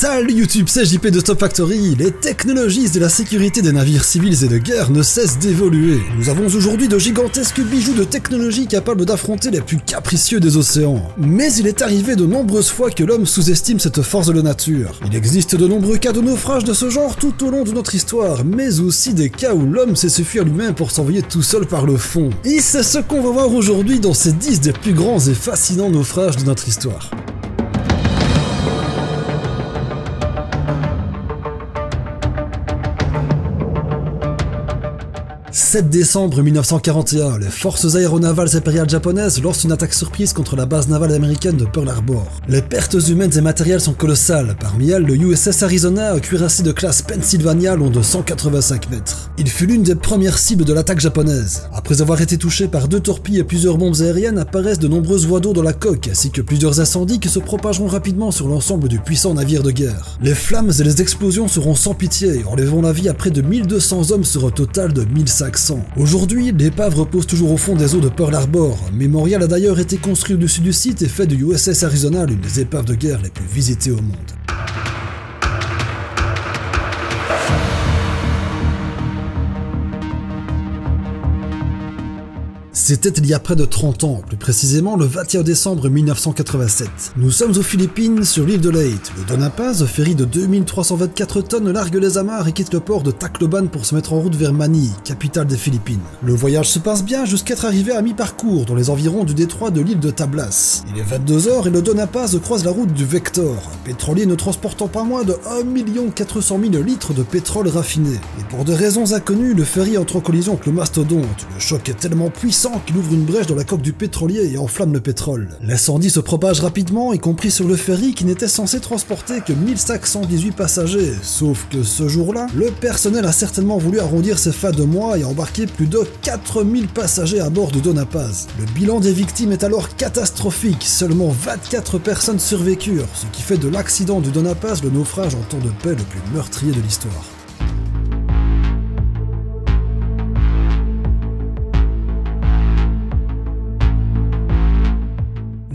Salut YouTube, c'est JP de Top Factory. Les technologies de la sécurité des navires civils et de guerre ne cessent d'évoluer. Nous avons aujourd'hui de gigantesques bijoux de technologie capables d'affronter les plus capricieux des océans. Mais il est arrivé de nombreuses fois que l'homme sous-estime cette force de la nature. Il existe de nombreux cas de naufrage de ce genre tout au long de notre histoire, mais aussi des cas où l'homme s'est suffi à lui-même pour s'envoyer tout seul par le fond. Et c'est ce qu'on va voir aujourd'hui dans ces 10 des plus grands et fascinants naufrages de notre histoire. 7 décembre 1941, les forces aéronavales impériales japonaises lancent une attaque surprise contre la base navale américaine de Pearl Harbor. Les pertes humaines et matérielles sont colossales, parmi elles le USS Arizona, un cuirassé de classe Pennsylvania long de 185 mètres. Il fut l'une des premières cibles de l'attaque japonaise. Après avoir été touché par 2 torpilles et plusieurs bombes aériennes, apparaissent de nombreuses voies d'eau dans la coque, ainsi que plusieurs incendies qui se propageront rapidement sur l'ensemble du puissant navire de guerre. Les flammes et les explosions seront sans pitié, enlevant la vie à près de 1200 hommes sur un total de 1500. Aujourd'hui, l'épave repose toujours au fond des eaux de Pearl Harbor. Un mémorial a d'ailleurs été construit au-dessus du site et fait de USS Arizona l'une des épaves de guerre les plus visitées au monde. C'était il y a près de 30 ans, plus précisément le 21 décembre 1987. Nous sommes aux Philippines, sur l'île de Leyte. Le Dona Paz, ferry de 2324 tonnes, largue les amarres et quitte le port de Tacloban pour se mettre en route vers Manille, capitale des Philippines. Le voyage se passe bien jusqu'à être arrivé à mi-parcours, dans les environs du détroit de l'île de Tablas. Il est 22h et le Dona Paz croise la route du Vector, un pétrolier ne transportant pas moins de 1 400 000 litres de pétrole raffiné. Et pour des raisons inconnues, le ferry entre en collision avec le mastodonte. Le choc est tellement puissant qu'il ouvre une brèche dans la coque du pétrolier et enflamme le pétrole. L'incendie se propage rapidement, y compris sur le ferry qui n'était censé transporter que 1518 passagers. Sauf que ce jour-là, le personnel a certainement voulu arrondir ses fins de mois et embarquer plus de 4000 passagers à bord de Dona Paz. Le bilan des victimes est alors catastrophique, seulement 24 personnes survécurent, ce qui fait de l'accident du Dona Paz le naufrage en temps de paix le plus meurtrier de l'histoire.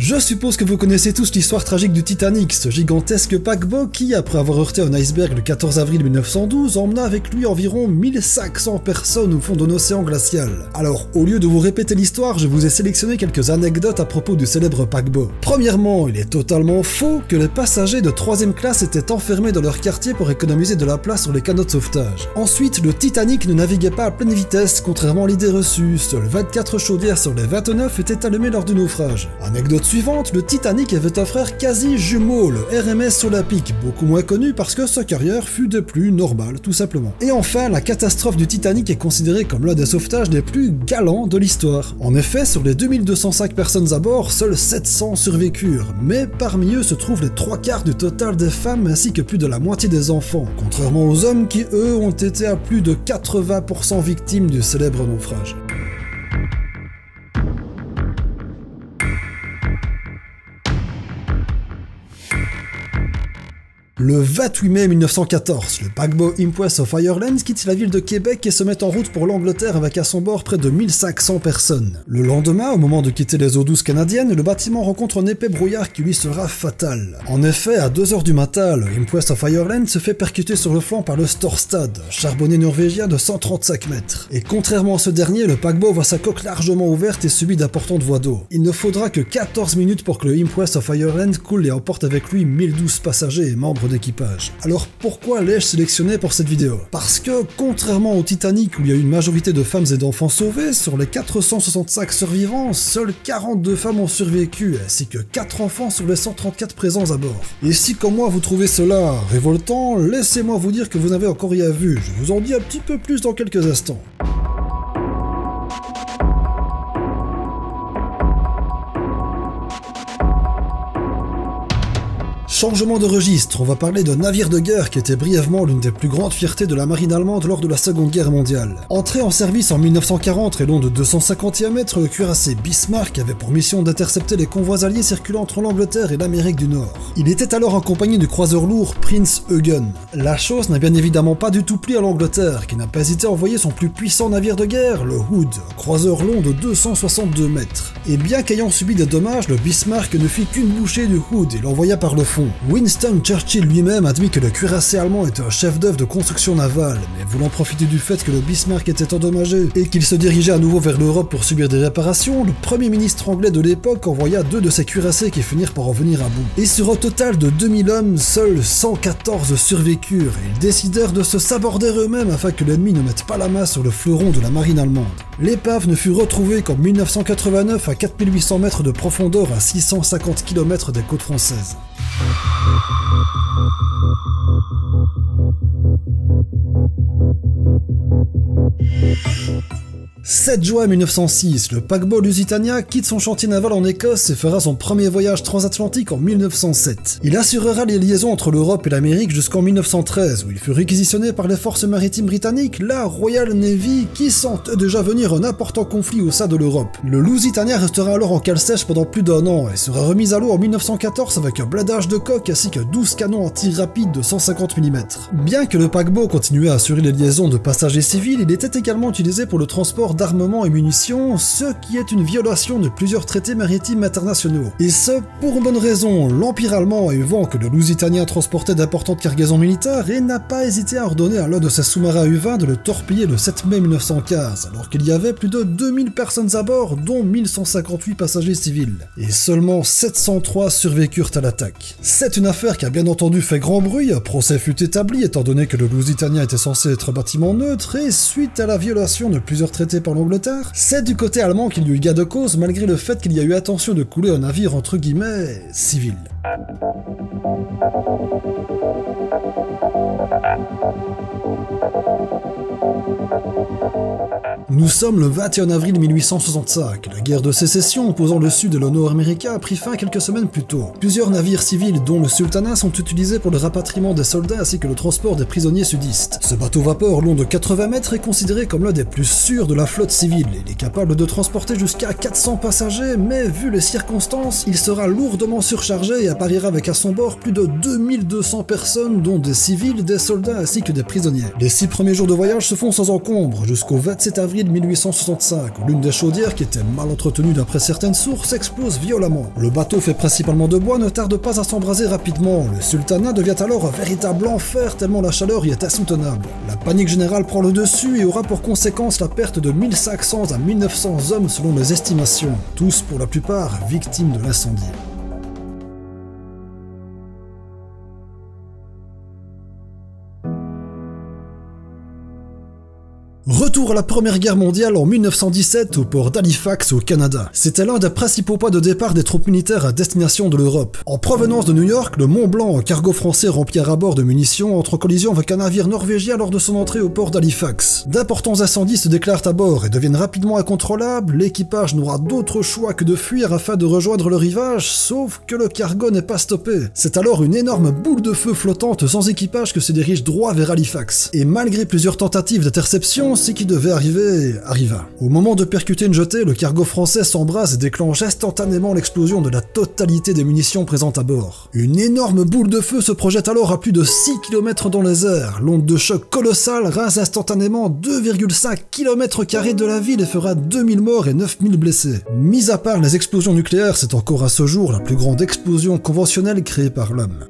Je suppose que vous connaissez tous l'histoire tragique du Titanic, ce gigantesque paquebot qui, après avoir heurté un iceberg le 14 avril 1912, emmena avec lui environ 1500 personnes au fond d'un océan glacial. Alors, au lieu de vous répéter l'histoire, je vous ai sélectionné quelques anecdotes à propos du célèbre paquebot. Premièrement, il est totalement faux que les passagers de 3ème classe étaient enfermés dans leur quartier pour économiser de la place sur les canots de sauvetage. Ensuite, le Titanic ne naviguait pas à pleine vitesse, contrairement à l'idée reçue. Seules 24 chaudières sur les 29 étaient allumées lors du naufrage. Anecdote suivante, le Titanic avait un frère quasi jumeau, le RMS Olympique, beaucoup moins connu parce que sa carrière fut des plus normales, tout simplement. Et enfin, la catastrophe du Titanic est considérée comme l'un des sauvetages les plus galants de l'histoire. En effet, sur les 2205 personnes à bord, seuls 700 survécurent, mais parmi eux se trouvent les 3/4 du total des femmes ainsi que plus de la moitié des enfants, contrairement aux hommes qui, eux, ont été à plus de 80% victimes du célèbre naufrage. Le 28 mai 1914, le paquebot Empress of Ireland quitte la ville de Québec et se met en route pour l'Angleterre avec à son bord près de 1500 personnes. Le lendemain, au moment de quitter les eaux douces canadiennes, le bâtiment rencontre un épais brouillard qui lui sera fatal. En effet, à 2h du matin, le Empress of Ireland se fait percuter sur le flanc par le Storstad, un charbonnier norvégien de 135 mètres. Et contrairement à ce dernier, le paquebot voit sa coque largement ouverte et subit d'importantes voies d'eau. Il ne faudra que 14 minutes pour que le Empress of Ireland coule et emporte avec lui 1012 passagers et membres d'équipage. Alors pourquoi l'ai-je sélectionné pour cette vidéo? Parce que, contrairement au Titanic où il y a eu une majorité de femmes et d'enfants sauvés, sur les 465 survivants, seules 42 femmes ont survécu, ainsi que 4 enfants sur les 134 présents à bord. Et si comme moi vous trouvez cela révoltant, laissez-moi vous dire que vous n'avez encore rien vu, je vous en dis un petit peu plus dans quelques instants. Changement de registre, on va parler d'un navire de guerre qui était brièvement l'une des plus grandes fiertés de la marine allemande lors de la Seconde Guerre mondiale. Entré en service en 1940 et long de 251 mètres, le cuirassé Bismarck avait pour mission d'intercepter les convois alliés circulant entre l'Angleterre et l'Amérique du Nord. Il était alors en compagnie du croiseur lourd Prince Eugen. La chose n'a bien évidemment pas du tout plu à l'Angleterre, qui n'a pas hésité à envoyer son plus puissant navire de guerre, le Hood, un croiseur long de 262 mètres. Et bien qu'ayant subi des dommages, le Bismarck ne fit qu'une bouchée du Hood et l'envoya par le fond. Winston Churchill lui-même admet que le cuirassé allemand était un chef-d'œuvre de construction navale, mais voulant profiter du fait que le Bismarck était endommagé et qu'il se dirigeait à nouveau vers l'Europe pour subir des réparations, le premier ministre anglais de l'époque envoya 2 de ses cuirassés qui finirent par en venir à bout. Et sur un total de 2000 hommes, seuls 114 survécurent et ils décidèrent de se saborder eux-mêmes afin que l'ennemi ne mette pas la main sur le fleuron de la marine allemande. L'épave ne fut retrouvée qu'en 1989 à 4800 mètres de profondeur à 650 km des côtes françaises. 7 juin 1906, le paquebot Lusitania quitte son chantier naval en Écosse et fera son premier voyage transatlantique en 1907. Il assurera les liaisons entre l'Europe et l'Amérique jusqu'en 1913, où il fut réquisitionné par les forces maritimes britanniques, la Royal Navy, qui sentait déjà venir un important conflit au sein de l'Europe. Le Lusitania restera alors en cale sèche pendant plus d'1 an et sera remis à l'eau en 1914 avec un blindage de coque ainsi que 12 canons anti rapides de 150 mm. Bien que le paquebot continuait à assurer les liaisons de passagers civils, il était également utilisé pour le transport d'armement et munitions, ce qui est une violation de plusieurs traités maritimes internationaux. Et ce, pour une bonne raison, l'Empire allemand a eu vent que le Lusitania transportait d'importantes cargaisons militaires et n'a pas hésité à ordonner à l'un de ses sous-marins U-20 de le torpiller le 7 mai 1915, alors qu'il y avait plus de 2000 personnes à bord, dont 1158 passagers civils. Et seulement 703 survécurent à l'attaque. C'est une affaire qui a bien entendu fait grand bruit, un procès fut établi étant donné que le Lusitania était censé être un bâtiment neutre, et suite à la violation de plusieurs traités par l'Angleterre, c'est du côté allemand qu'il y eut gain de cause malgré le fait qu'il y a eu intention de couler un navire entre guillemets civil. Nous sommes le 21 avril 1865. La guerre de sécession opposant le sud et le nord américain a pris fin quelques semaines plus tôt. Plusieurs navires civils, dont le Sultana, sont utilisés pour le rapatriement des soldats ainsi que le transport des prisonniers sudistes. Ce bateau-vapeur long de 80 mètres est considéré comme l'un des plus sûrs de la flotte civile. Il est capable de transporter jusqu'à 400 passagers, mais vu les circonstances, il sera lourdement surchargé et appariera avec à son bord plus de 2200 personnes, dont des civils, des soldats ainsi que des prisonniers. Les 6 premiers jours de voyage se font sans encombre, jusqu'au 27 avril 1865, où l'une des chaudières, qui était mal entretenue d'après certaines sources, explose violemment. Le bateau, fait principalement de bois, ne tarde pas à s'embraser rapidement. Le Sultana devient alors un véritable enfer tellement la chaleur y est insoutenable. La panique générale prend le dessus et aura pour conséquence la perte de 1500 à 1900 hommes selon les estimations, tous pour la plupart victimes de l'incendie. Retour à la Première Guerre mondiale en 1917 au port d'Halifax au Canada. C'était l'un des principaux points de départ des troupes militaires à destination de l'Europe. En provenance de New York, le Mont Blanc, un cargo français rempli à ras-bord de munitions, entre en collision avec un navire norvégien lors de son entrée au port d'Halifax. D'importants incendies se déclarent à bord et deviennent rapidement incontrôlables. L'équipage n'aura d'autre choix que de fuir afin de rejoindre le rivage, sauf que le cargo n'est pas stoppé. C'est alors une énorme boule de feu flottante sans équipage que se dirige droit vers Halifax. Et malgré plusieurs tentatives d'interception, ce qui devait arriver arriva. Au moment de percuter une jetée, le cargo français s'embrase et déclenche instantanément l'explosion de la totalité des munitions présentes à bord. Une énorme boule de feu se projette alors à plus de 6 km dans les airs. L'onde de choc colossale rase instantanément 2,5 km² de la ville et fera 2000 morts et 9000 blessés. Mis à part les explosions nucléaires, c'est encore à ce jour la plus grande explosion conventionnelle créée par l'homme.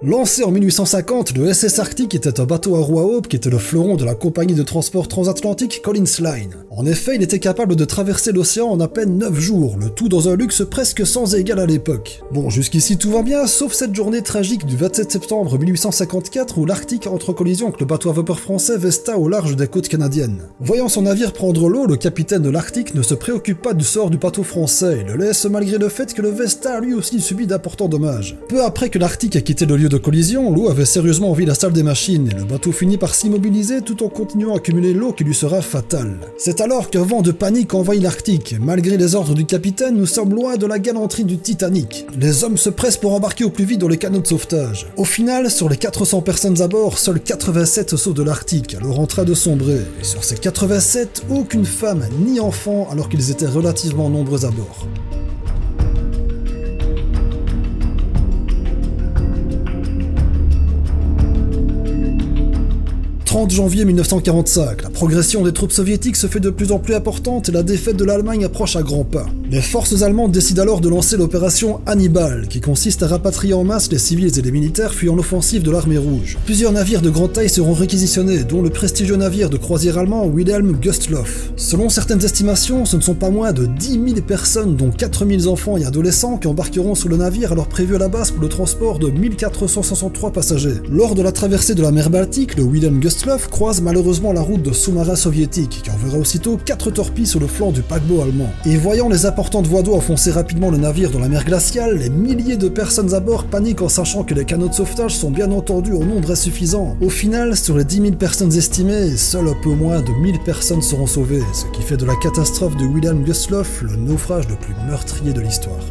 Lancé en 1850, le SS Arctic était un bateau à roues à aubes qui était le fleuron de la compagnie de transport transatlantique Collins Line. En effet, il était capable de traverser l'océan en à peine 9 jours, le tout dans un luxe presque sans égal à l'époque. Bon, jusqu'ici tout va bien, sauf cette journée tragique du 27 septembre 1854 où l'Arctique entre en collision avec le bateau à vapeur français Vesta au large des côtes canadiennes. Voyant son navire prendre l'eau, le capitaine de l'Arctique ne se préoccupe pas du sort du bateau français et le laisse malgré le fait que le Vesta a lui aussi subi d'importants dommages. Peu après que l'Arctique a quitté le lieu de collision, l'eau avait sérieusement envahi la salle des machines et le bateau finit par s'immobiliser tout en continuant à accumuler l'eau qui lui sera fatale. C'est alors qu'un vent de panique envahit l'Arctique. Malgré les ordres du capitaine, nous sommes loin de la galanterie du Titanic. Les hommes se pressent pour embarquer au plus vite dans les canots de sauvetage. Au final, sur les 400 personnes à bord, seuls 87 sautent de l'Arctique, alors en train de sombrer. Et sur ces 87, aucune femme ni enfant alors qu'ils étaient relativement nombreux à bord. « 30 janvier 1945, la progression des troupes soviétiques se fait de plus en plus importante et la défaite de l'Allemagne approche à grands pas. Les forces allemandes décident alors de lancer l'opération Hannibal, qui consiste à rapatrier en masse les civils et les militaires fuyant l'offensive de l'armée rouge. Plusieurs navires de grande taille seront réquisitionnés, dont le prestigieux navire de croisière allemand Wilhelm Gustloff. Selon certaines estimations, ce ne sont pas moins de 10 000 personnes, dont 4 000 enfants et adolescents, qui embarqueront sur le navire alors prévu à la base pour le transport de 1463 passagers. Lors de la traversée de la mer Baltique, le Wilhelm Gustloff croise malheureusement la route de sous-marins soviétiques, qui enverra aussitôt 4 torpilles sur le flanc du paquebot allemand. Et voyant les importantes voies d'eau enfoncer rapidement le navire dans la mer glaciale, les milliers de personnes à bord paniquent en sachant que les canaux de sauvetage sont bien entendu en nombre insuffisant. Au final, sur les 10 000 personnes estimées, seuls un peu moins de 1000 personnes seront sauvées, ce qui fait de la catastrophe de Wilhelm Gustloff le naufrage le plus meurtrier de l'histoire.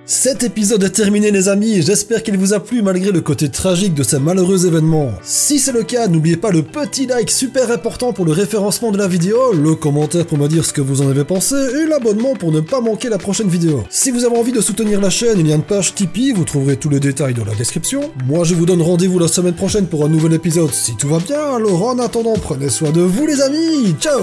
Cet épisode est terminé les amis, j'espère qu'il vous a plu malgré le côté tragique de ces malheureux événements. Si c'est le cas, n'oubliez pas le petit like super important pour le référencement de la vidéo, le commentaire pour me dire ce que vous en avez pensé, et l'abonnement pour ne pas manquer la prochaine vidéo. Si vous avez envie de soutenir la chaîne, il y a une page Tipeee, vous trouverez tous les détails dans la description. Moi je vous donne rendez-vous la semaine prochaine pour un nouvel épisode si tout va bien, alors en attendant prenez soin de vous les amis, ciao!